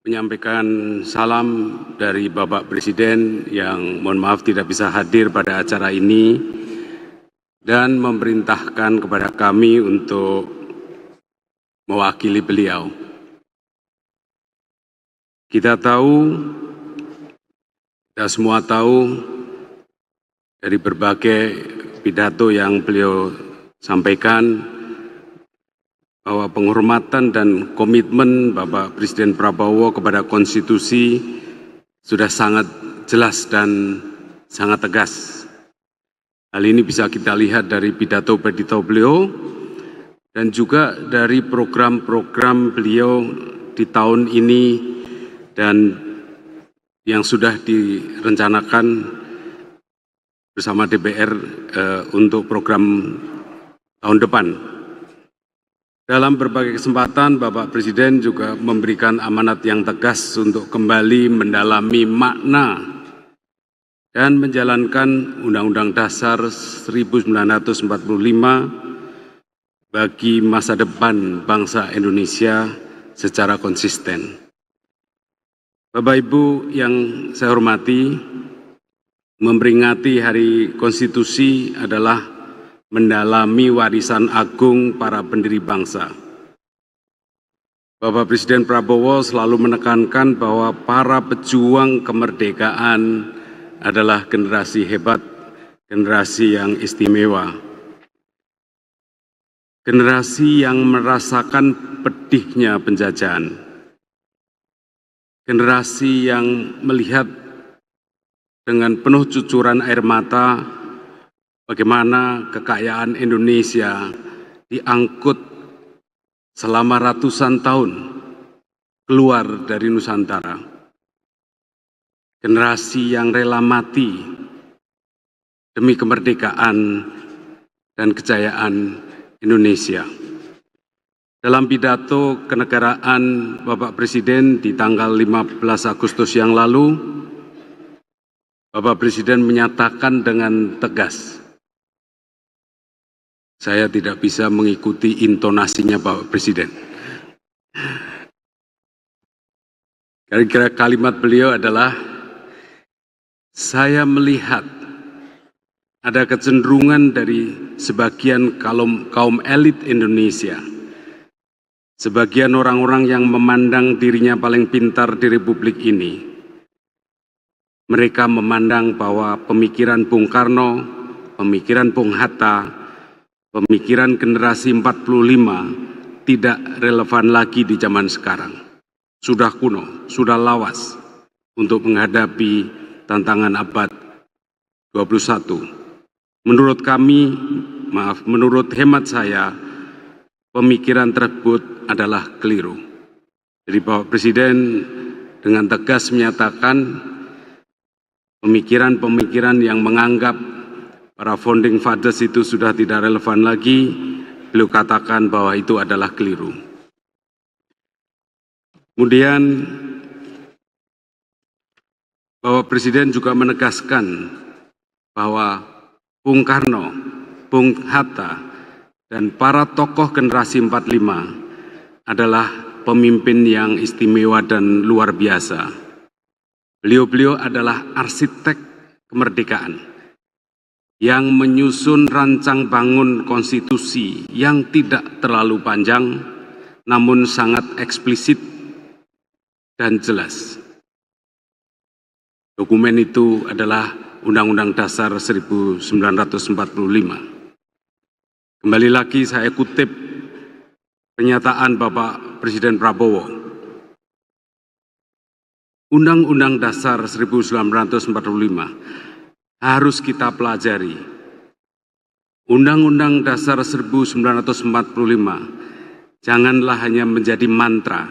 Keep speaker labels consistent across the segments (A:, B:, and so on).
A: menyampaikan salam dari Bapak Presiden yang mohon maaf tidak bisa hadir pada acara ini dan memerintahkan kepada kami untuk mewakili beliau. Kita semua tahu dari berbagai pidato yang beliau sampaikan bahwa penghormatan dan komitmen Bapak Presiden Prabowo kepada konstitusi sudah sangat jelas dan sangat tegas. Hal ini bisa kita lihat dari pidato-pidato beliau dan juga dari program-program beliau di tahun ini dan yang sudah direncanakan bersama DPR untuk program tahun depan. Dalam berbagai kesempatan, Bapak Presiden juga memberikan amanat yang tegas untuk kembali mendalami makna dan menjalankan Undang-Undang Dasar 1945 bagi masa depan bangsa Indonesia secara konsisten. Bapak Ibu yang saya hormati, memperingati Hari Konstitusi adalah mendalami warisan agung para pendiri bangsa. Bapak Presiden Prabowo selalu menekankan bahwa para pejuang kemerdekaan adalah generasi hebat, generasi yang istimewa. Generasi yang merasakan pedihnya penjajahan. Generasi yang melihat dengan penuh cucuran air mata bagaimana kekayaan Indonesia diangkut selama ratusan tahun keluar dari Nusantara. Generasi yang rela mati demi kemerdekaan dan kejayaan Indonesia. Dalam pidato kenegaraan Bapak Presiden di tanggal 15 Agustus yang lalu, Bapak Presiden menyatakan dengan tegas, saya tidak bisa mengikuti intonasinya Bapak Presiden. Kira-kira kalimat beliau adalah, saya melihat ada kecenderungan dari sebagian kaum elit Indonesia, sebagian orang-orang yang memandang dirinya paling pintar di Republik ini. Mereka memandang bahwa pemikiran Bung Karno, pemikiran Bung Hatta, pemikiran generasi 45 tidak relevan lagi di zaman sekarang. Sudah kuno, sudah lawas untuk menghadapi tantangan abad 21. Menurut hemat saya, pemikiran tersebut adalah keliru. Jadi Bapak Presiden dengan tegas menyatakan pemikiran-pemikiran yang menganggap para founding fathers itu sudah tidak relevan lagi, beliau katakan bahwa itu adalah keliru. Kemudian Bapak Presiden juga menegaskan bahwa Bung Karno, Bung Hatta, dan para tokoh generasi 45 adalah pemimpin yang istimewa dan luar biasa. Beliau-beliau adalah arsitek kemerdekaan yang menyusun rancang bangun konstitusi yang tidak terlalu panjang, namun sangat eksplisit dan jelas. Dokumen itu adalah Undang-Undang Dasar 1945. Kembali lagi saya kutip pernyataan Bapak Presiden Prabowo. Undang-Undang Dasar 1945 harus kita pelajari. Undang-Undang Dasar 1945 janganlah hanya menjadi mantra,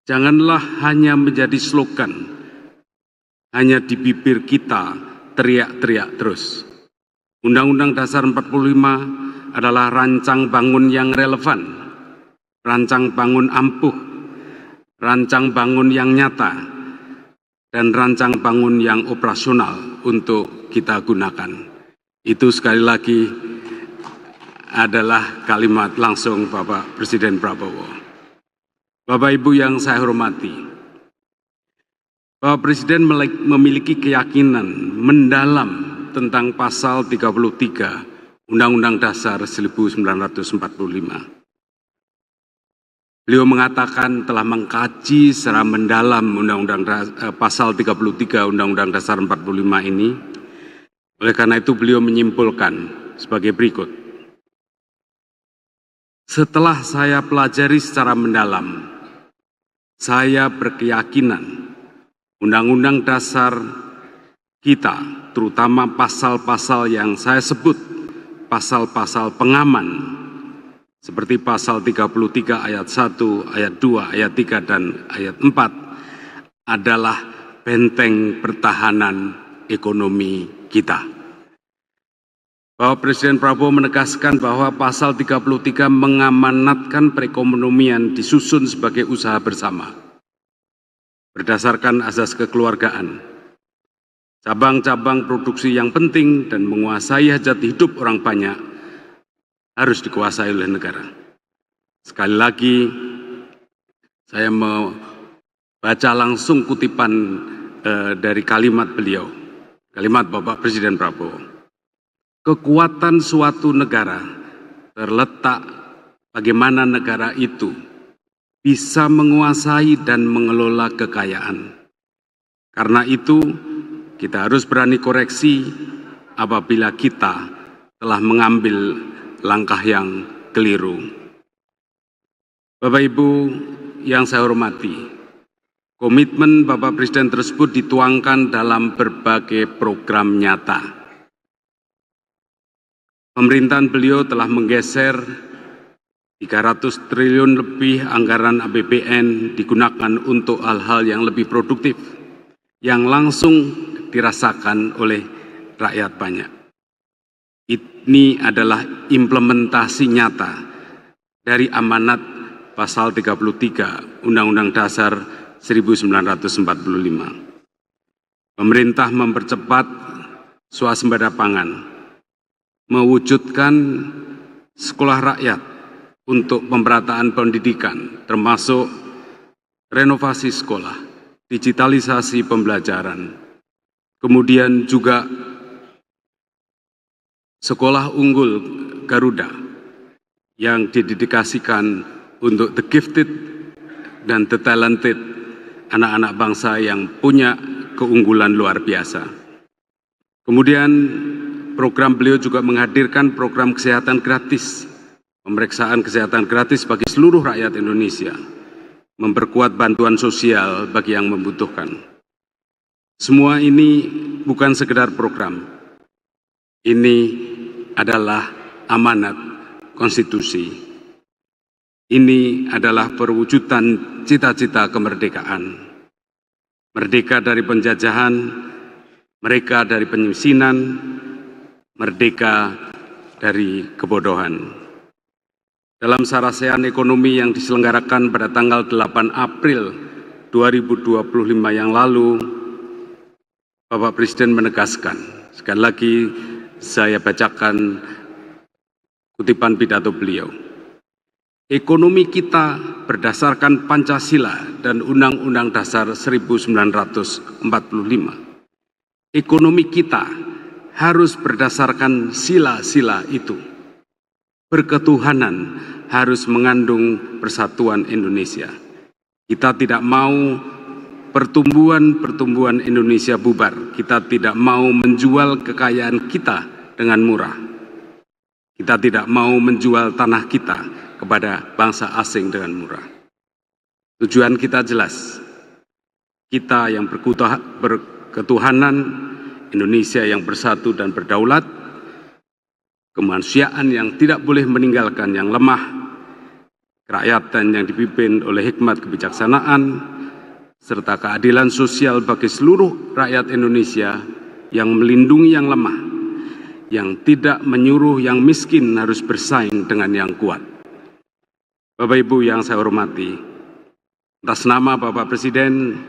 A: janganlah hanya menjadi slogan, hanya di bibir kita teriak-teriak terus. Undang-Undang Dasar 45 adalah rancang bangun yang relevan, rancang bangun ampuh, rancang bangun yang nyata, dan rancang bangun yang operasional untuk kita gunakan. Itu sekali lagi adalah kalimat langsung Bapak Presiden Prabowo. Bapak Ibu yang saya hormati, Bapak Presiden memiliki keyakinan mendalam tentang pasal 33 Undang-Undang Dasar 1945. Beliau mengatakan telah mengkaji secara mendalam pasal 33 Undang-Undang Dasar 45 ini. Oleh karena itu beliau menyimpulkan sebagai berikut. Setelah saya pelajari secara mendalam, saya berkeyakinan Undang-Undang Dasar kita, terutama pasal-pasal yang saya sebut, pasal-pasal pengaman, seperti pasal 33 ayat 1, ayat 2, ayat 3, dan ayat 4 adalah benteng pertahanan ekonomi kita. Bapak Presiden Prabowo menegaskan bahwa pasal 33 mengamanatkan perekonomian disusun sebagai usaha bersama, berdasarkan asas kekeluargaan, cabang-cabang produksi yang penting dan menguasai hajat hidup orang banyak harus dikuasai oleh negara. Sekali lagi, saya mau baca langsung kutipan dari kalimat beliau, kalimat Bapak Presiden Prabowo. Kekuatan suatu negara terletak bagaimana negara itu bisa menguasai dan mengelola kekayaan. Karena itu, kita harus berani koreksi apabila kita telah mengambil langkah yang keliru. Bapak Ibu yang saya hormati, komitmen Bapak Presiden tersebut dituangkan dalam berbagai program nyata. Pemerintahan beliau telah menggeser 300 triliun lebih anggaran APBN digunakan untuk hal-hal yang lebih produktif, yang langsung dirasakan oleh rakyat banyak. Ini adalah implementasi nyata dari amanat pasal 33 Undang-Undang Dasar 1945. Pemerintah mempercepat swasembada pangan, mewujudkan sekolah rakyat untuk pemerataan pendidikan, termasuk renovasi sekolah, digitalisasi pembelajaran, kemudian juga sekolah unggul Garuda yang didedikasikan untuk the gifted dan the talented, anak-anak bangsa yang punya keunggulan luar biasa. Kemudian program beliau juga menghadirkan program kesehatan gratis, pemeriksaan kesehatan gratis bagi seluruh rakyat Indonesia, memperkuat bantuan sosial bagi yang membutuhkan. Semua ini bukan sekedar program, ini adalah amanat konstitusi. Ini adalah perwujudan cita-cita kemerdekaan. Merdeka dari penjajahan, merdeka dari penyisinan, merdeka dari kebodohan. Dalam sarasehan ekonomi yang diselenggarakan pada tanggal 8 April 2025 yang lalu, Bapak Presiden menegaskan, sekali lagi saya bacakan kutipan pidato beliau. Ekonomi kita berdasarkan Pancasila dan Undang-Undang Dasar 1945. Ekonomi kita harus berdasarkan sila-sila itu. Berketuhanan harus mengandung persatuan Indonesia. Kita tidak mau pertumbuhan Indonesia bubar. Kita tidak mau menjual kekayaan kita dengan murah. Kita tidak mau menjual tanah kita kepada bangsa asing dengan murah. Tujuan kita jelas. Kita yang berketuhanan, Indonesia yang bersatu dan berdaulat, kemanusiaan yang tidak boleh meninggalkan yang lemah, kerakyatan yang dipimpin oleh hikmat kebijaksanaan, serta keadilan sosial bagi seluruh rakyat Indonesia yang melindungi yang lemah, yang tidak menyuruh yang miskin harus bersaing dengan yang kuat. Bapak Ibu yang saya hormati, atas nama Bapak Presiden,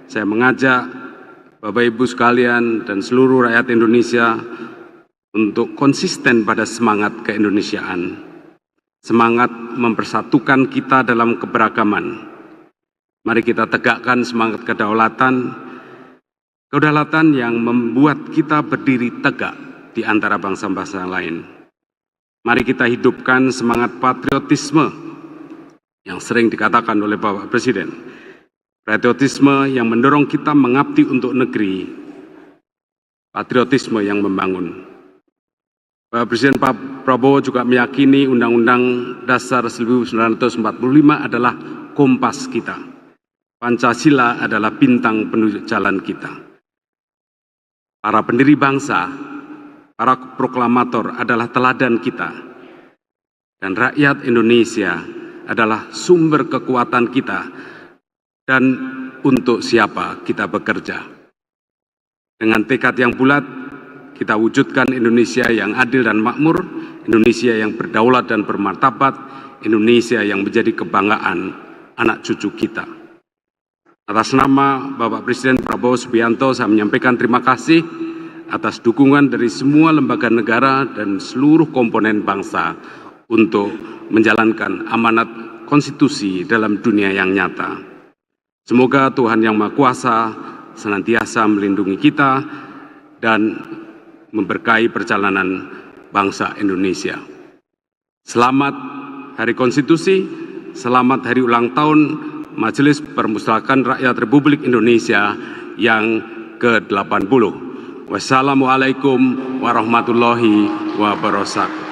A: saya mengajak Bapak Ibu sekalian dan seluruh rakyat Indonesia untuk konsisten pada semangat keindonesiaan, semangat mempersatukan kita dalam keberagaman. Mari kita tegakkan semangat kedaulatan kedaulatan yang membuat kita berdiri tegak di antara bangsa-bangsa lain. Mari kita hidupkan semangat patriotisme yang sering dikatakan oleh Bapak Presiden. Patriotisme yang mendorong kita mengabdi untuk negeri, patriotisme yang membangun. Bapak Presiden Pak Prabowo juga meyakini Undang-Undang Dasar 1945 adalah kompas kita. Pancasila adalah bintang penunjuk jalan kita. Para pendiri bangsa, para proklamator adalah teladan kita. Dan rakyat Indonesia adalah sumber kekuatan kita. Dan untuk siapa kita bekerja. Dengan tekad yang bulat, kita wujudkan Indonesia yang adil dan makmur, Indonesia yang berdaulat dan bermartabat, Indonesia yang menjadi kebanggaan anak cucu kita. Atas nama Bapak Presiden Prabowo Subianto, saya menyampaikan terima kasih atas dukungan dari semua lembaga negara dan seluruh komponen bangsa untuk menjalankan amanat konstitusi dalam dunia yang nyata. Semoga Tuhan Yang Maha Kuasa senantiasa melindungi kita dan memberkahi perjalanan bangsa Indonesia. Selamat Hari Konstitusi, selamat Hari Ulang Tahun Majelis Permusyawaratan Rakyat Republik Indonesia yang ke-80. Wassalamualaikum warahmatullahi wabarakatuh.